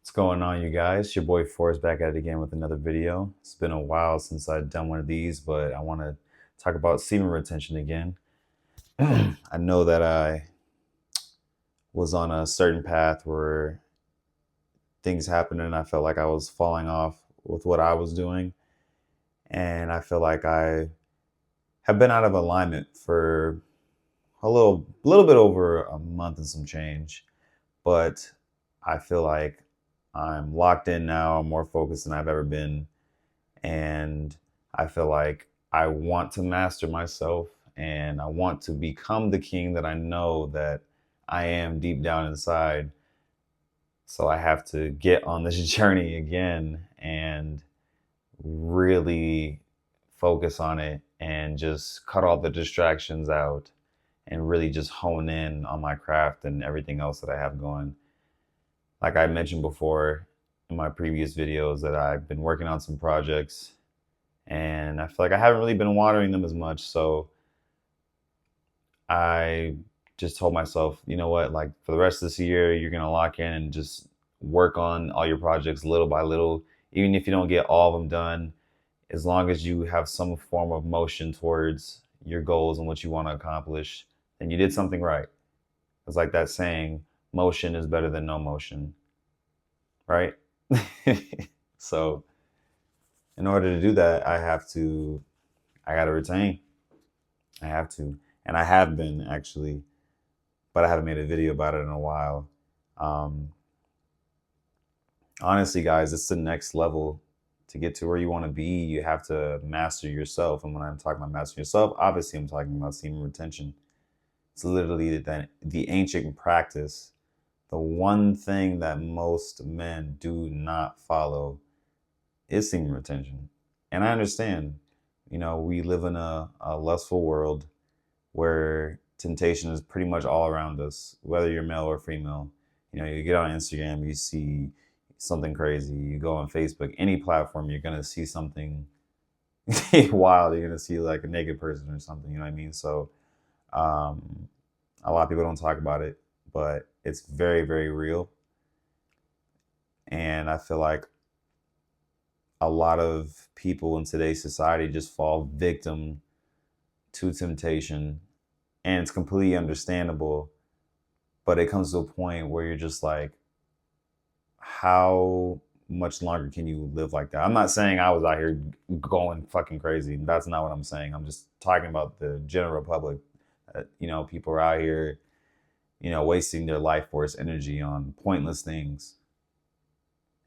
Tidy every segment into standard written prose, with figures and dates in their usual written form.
What's going on, you guys? Your boy Forrest back at it again with another video. It's been a while since I've done one of these, but I want to talk about semen retention again. I know that I was on a certain path where things happened and I felt like I was falling off with what I was doing. And I feel like I have been out of alignment for a little bit over a month and some change. But I feel like I'm locked in now. I'm more focused than I've ever been. And I feel like I want to master myself and I want to become the king that I know that I am deep down inside. So I have to get on this journey again and really focus on it and just cut all the distractions out and really just hone in on my craft and everything else that I have going. Like I mentioned before in my previous videos, that I've been working on some projects and I feel like I haven't really been watering them as much. So I just told myself, you know what, like for the rest of this year, you're going to lock in and just work on all your projects little by little. Even if you don't get all of them done, as long as you have some form of motion towards your goals and what you want to accomplish, then you did something right. It's like that saying, motion is better than no motion, right? So in order to do that, I got to retain. I have to. And I have been actually, but I haven't made a video about it in a while. Um, Honestly, guys, it's the next level. To get to where you want to be, you have to master yourself. And when I'm talking about mastering yourself, obviously I'm talking about semen retention. It's literally the ancient practice. The one thing that most men do not follow is semen retention. And I understand, we live in a lustful world where temptation is pretty much all around us, whether you're male or female. You get on Instagram, you see something crazy. You go on Facebook, any platform, you're gonna see something wild. You're gonna see like a naked person or something. You know what I mean? So a lot of people don't talk about it, but it's very, very real. And I feel like a lot of people in today's society just fall victim to temptation, and it's completely understandable. But it comes to a point where you're just like, how much longer can you live like that? I'm not saying I was out here going fucking crazy. That's not what I'm saying. I'm just talking about the general public. People are out here, wasting their life force energy on pointless things.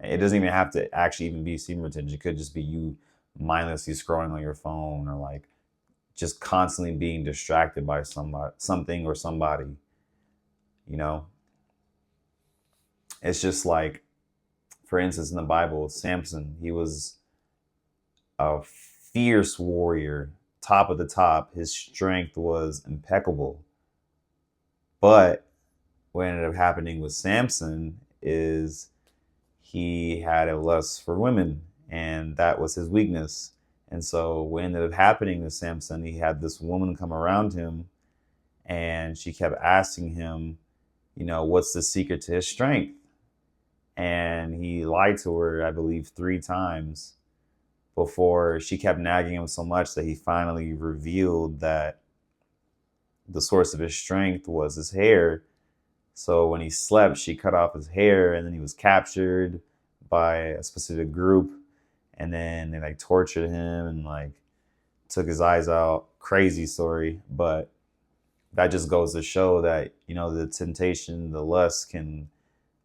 It doesn't even have to actually even be semen retention. It could just be you mindlessly scrolling on your phone, or like just constantly being distracted by something or somebody. It's just like, for instance, in the Bible, Samson, he was a fierce warrior, top of the top. His strength was impeccable. But what ended up happening with Samson is he had a lust for women, and that was his weakness. And so what ended up happening to Samson, he had this woman come around him, and she kept asking him, what's the secret to his strength? And he lied to her, I believe, 3 times before she kept nagging him so much that he finally revealed that the source of his strength was his hair. So when he slept, she cut off his hair, and then he was captured by a specific group, and then they like tortured him and like took his eyes out. Crazy story, but that just goes to show that, the temptation, the lust can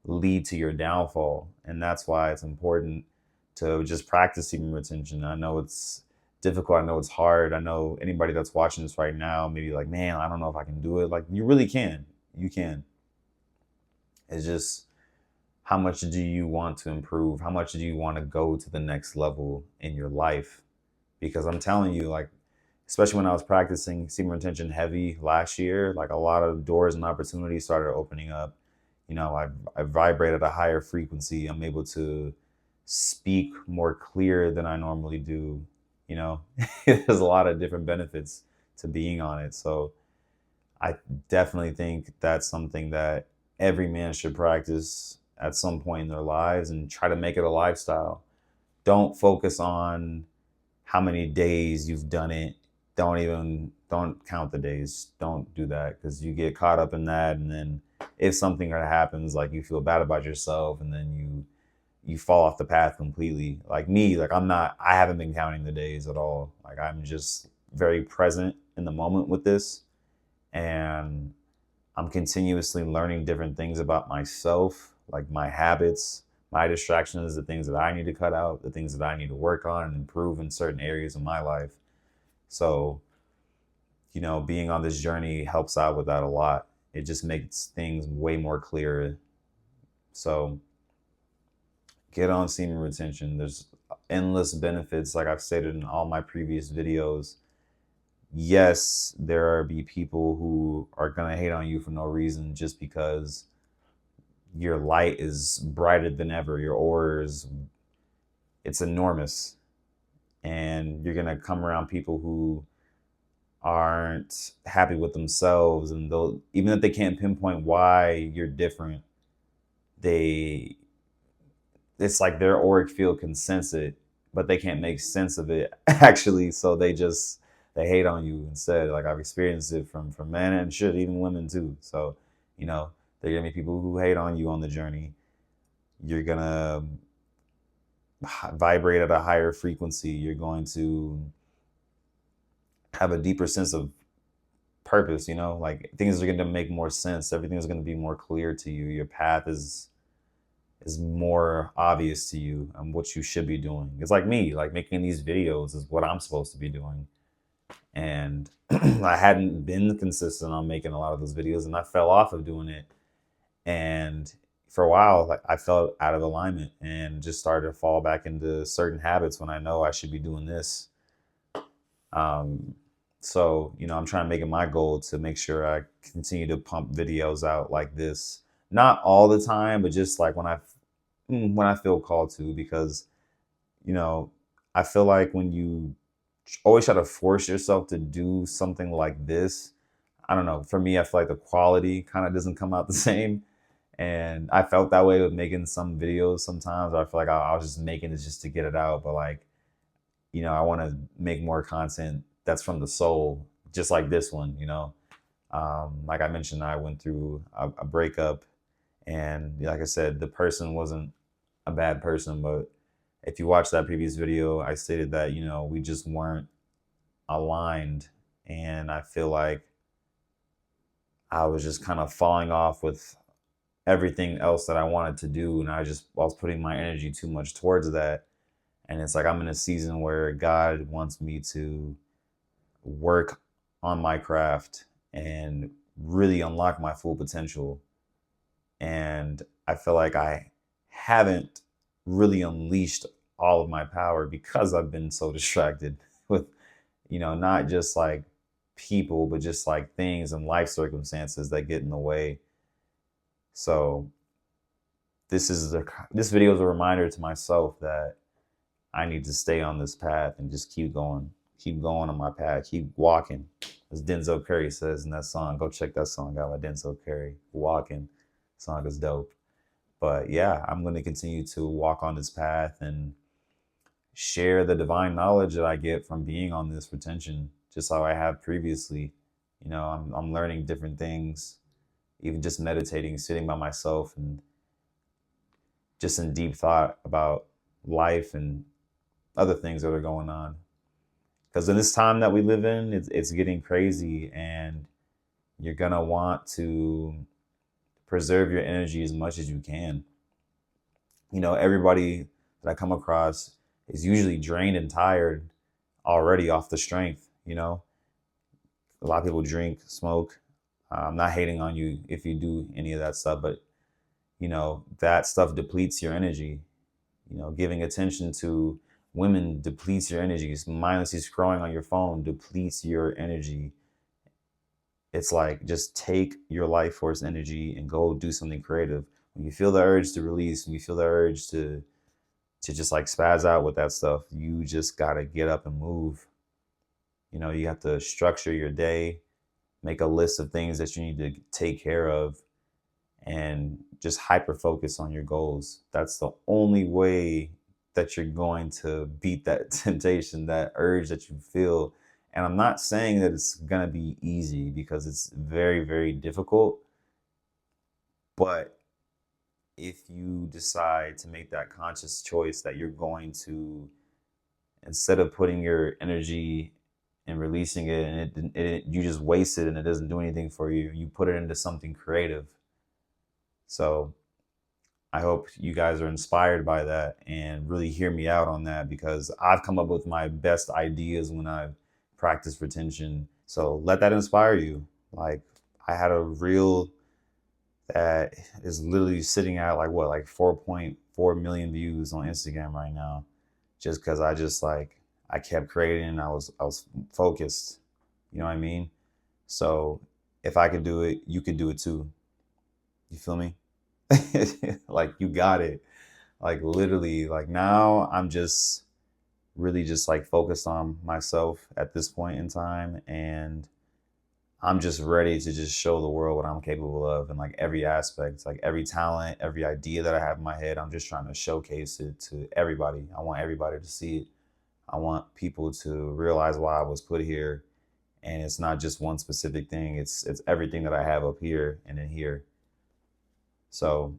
lead to your downfall. And that's why it's important to just practice semen retention. I know it's difficult. I know it's hard. I know anybody that's watching this right now, maybe like, man, I don't know if I can do it. Like, you really can. You can. It's just, how much do you want to improve? How much do you want to go to the next level in your life? Because I'm telling you, like, especially when I was practicing semen retention heavy last year, like a lot of doors and opportunities started opening up. I vibrate at a higher frequency. I'm able to speak more clear than I normally do. There's a lot of different benefits to being on it. So I definitely think that's something that every man should practice at some point in their lives and try to make it a lifestyle. Don't focus on how many days you've done it. Don't count the days. Don't do that, because you get caught up in that, and then if something happens, like you feel bad about yourself, and then you fall off the path completely. Like me, like I haven't been counting the days at all. Like I'm just very present in the moment with this, and I'm continuously learning different things about myself, like my habits, my distractions, the things that I need to cut out, the things that I need to work on and improve in certain areas of my life. So, being on this journey helps out with that a lot. It just makes things way more clear. So, get on semen retention. There's endless benefits, like I've stated in all my previous videos. Yes, there be people who are going to hate on you for no reason, just because your light is brighter than ever. Your aura it's enormous. And you're going to come around people who aren't happy with themselves, and they'll, even if they can't pinpoint why you're different, it's like their auric field can sense it, but they can't make sense of it actually. So they hate on you instead. Like I've experienced it from men, and shit, even women too. So, there are gonna be people who hate on you on the journey. You're gonna vibrate at a higher frequency. You're going to have a deeper sense of purpose, like things are going to make more sense. Everything is going to be more clear to you. Your path is more obvious to you and what you should be doing. It's like me, like making these videos is what I'm supposed to be doing. And I hadn't been consistent on making a lot of those videos, and I fell off of doing it. And for a while, like I felt out of alignment and just started to fall back into certain habits when I know I should be doing this. So, I'm trying to make it my goal to make sure I continue to pump videos out like this. Not all the time, but just like when I feel called to, because, I feel like when you always try to force yourself to do something like this, I don't know, for me, I feel like the quality kind of doesn't come out the same. And I felt that way with making some videos sometimes. I feel like I was just making it just to get it out. But like, I want to make more content that's from the soul, just like this one, like I mentioned, I went through a breakup, and like I said, the person wasn't a bad person, but if you watch that previous video, I stated that, we just weren't aligned. And I feel like I was just kind of falling off with everything else that I wanted to do. And I was putting my energy too much towards that. And it's like I'm in a season where God wants me to work on my craft and really unlock my full potential. And I feel like I haven't really unleashed all of my power because I've been so distracted with, not just like people, but just like things and life circumstances that get in the way. So this video is a reminder to myself that I need to stay on this path and just keep going on my path, keep walking. As Denzel Curry says in that song, go check that song out by Denzel Curry, Walking. Song is dope. But yeah, I'm going to continue to walk on this path and share the divine knowledge that I get from being on this retention, just how I have previously. I'm learning different things, even just meditating, sitting by myself and just in deep thought about life and other things that are going on. Because in this time that we live in, it's getting crazy, and you're going to want to preserve your energy as much as you can. Everybody that I come across is usually drained and tired already off the strength. A lot of people drink, smoke. I'm not hating on you if you do any of that stuff, but that stuff depletes your energy. Giving attention to women depletes your energy. Mindlessly scrolling on your phone depletes your energy. It's like, just take your life force energy and go do something creative. When you feel the urge to release, when you feel the urge to just like spaz out with that stuff, you just gotta get up and move. You have to structure your day, make a list of things that you need to take care of, and just hyper focus on your goals. That's the only way that you're going to beat that temptation, that urge that you feel. And I'm not saying that it's going to be easy, because it's very, very difficult. But if you decide to make that conscious choice that you're going to, instead of putting your energy and releasing it, and you just waste it and it doesn't do anything for you, you put it into something creative. So I hope you guys are inspired by that and really hear me out on that, because I've come up with my best ideas when I've practiced retention. So let that inspire you. Like, I had a reel that is literally sitting at like what, like 4.4 million views on Instagram right now, just because I kept creating and I was focused. You know what I mean? So if I could do it, you could do it too. You feel me? Like, you got it. Like, literally, like, now I'm just really just like focused on myself at this point in time, and I'm just ready to just show the world what I'm capable of in like every aspect, like every talent, every idea that I have in my head. I'm just trying to showcase it to everybody. I want everybody to see it. I want people to realize why I was put here, and it's not just one specific thing. It's everything that I have up here and in here. So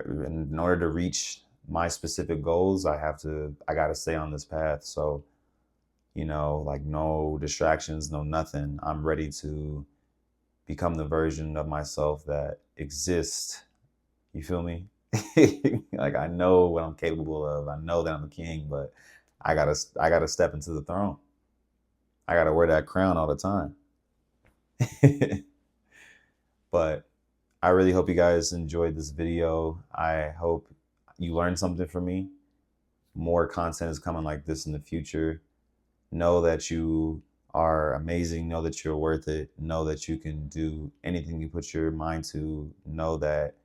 in order to reach my specific goals, I got to stay on this path. So, like, no distractions, no nothing. I'm ready to become the version of myself that exists. You feel me? Like, I know what I'm capable of. I know that I'm a king, but I gotta step into the throne. I gotta wear that crown all the time. But I really hope you guys enjoyed this video. I hope you learned something from me. More content is coming like this in the future. Know that you are amazing. Know that you're worth it. Know that you can do anything you put your mind to. Know that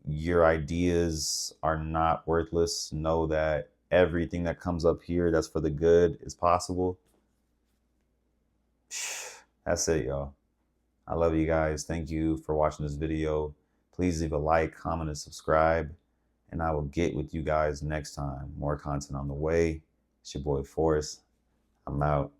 your ideas are not worthless. Know that everything that comes up here that's for the good is possible. That's it, y'all. I love you guys. Thank you for watching this video. Please leave a like, comment, and subscribe. And I will get with you guys next time. More content on the way. It's your boy Forrest. I'm out.